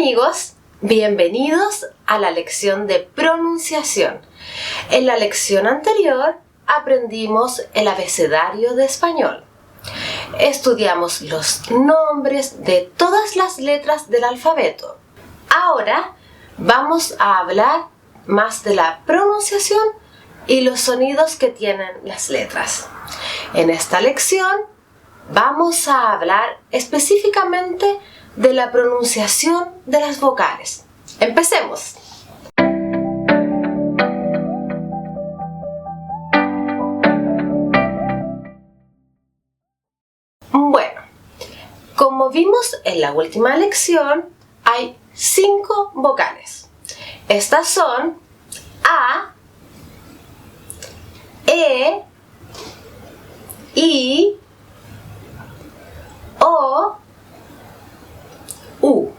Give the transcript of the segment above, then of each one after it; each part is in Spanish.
amigos, bienvenidos a la lección de pronunciación. En la lección anterior aprendimos el abecedario de español. Estudiamos los nombres de todas las letras del alfabeto. Ahora vamos a hablar más de la pronunciación y los sonidos que tienen las letras. En esta lección vamos a hablar específicamente de la pronunciación de las vocales. ¡Empecemos! Bueno, como vimos en la última lección, hay 5 vocales. Estas son A, E, I, O, U.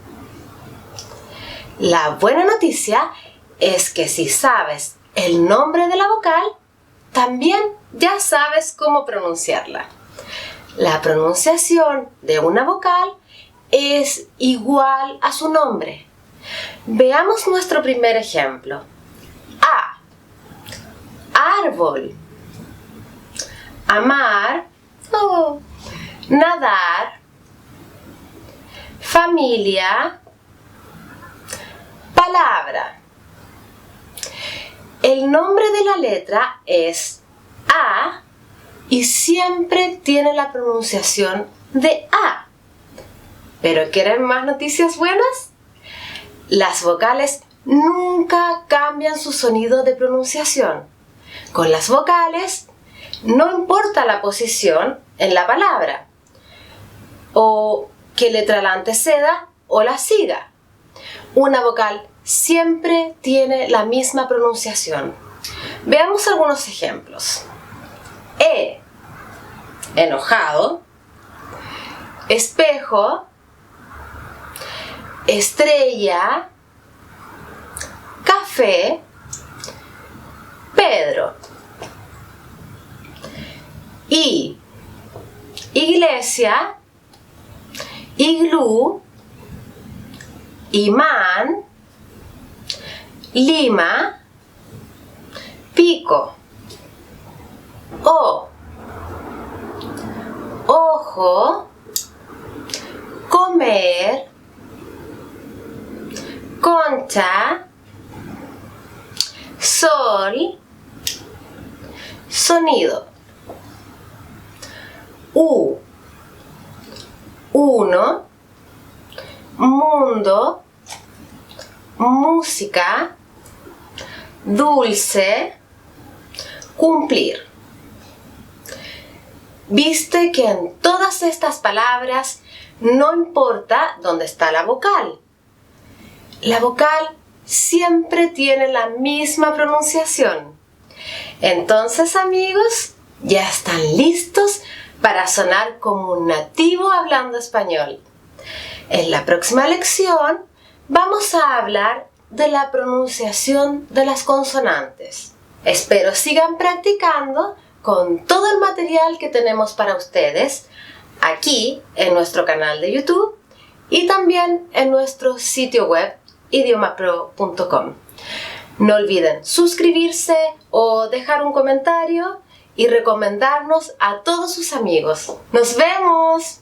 La buena noticia es que si sabes el nombre de la vocal, también ya sabes cómo pronunciarla. La pronunciación de una vocal es igual a su nombre. Veamos nuestro primer ejemplo. A. Árbol. Amar. Nadar. Familia. Palabra. El nombre de la letra es A y siempre tiene la pronunciación de A. ¿Pero quieren más noticias buenas? Las vocales nunca cambian su sonido de pronunciación. Con las vocales no importa la posición en la palabra o qué letra la anteceda o la siga. Una vocal siempre tiene la misma pronunciación. Veamos algunos ejemplos. E, enojado. Espejo. Estrella. Café. Pedro. I, iglesia. Iglú. Imán. Lima. Pico. O, ojo. Comer. Concha. Sol. Sonido. U, uno. Mundo. Música. Dulce. Cumplir. ¿Viste que en todas estas palabras no importa dónde está la vocal? La vocal siempre tiene la misma pronunciación. Entonces, amigos, ya están listos para sonar como un nativo hablando español. En la próxima lección vamos a hablar de la pronunciación de las consonantes. Espero sigan practicando con todo el material que tenemos para ustedes aquí en nuestro canal de YouTube y también en nuestro sitio web idiomapro.com. No olviden suscribirse o dejar un comentario y recomendarnos a todos sus amigos. ¡Nos vemos!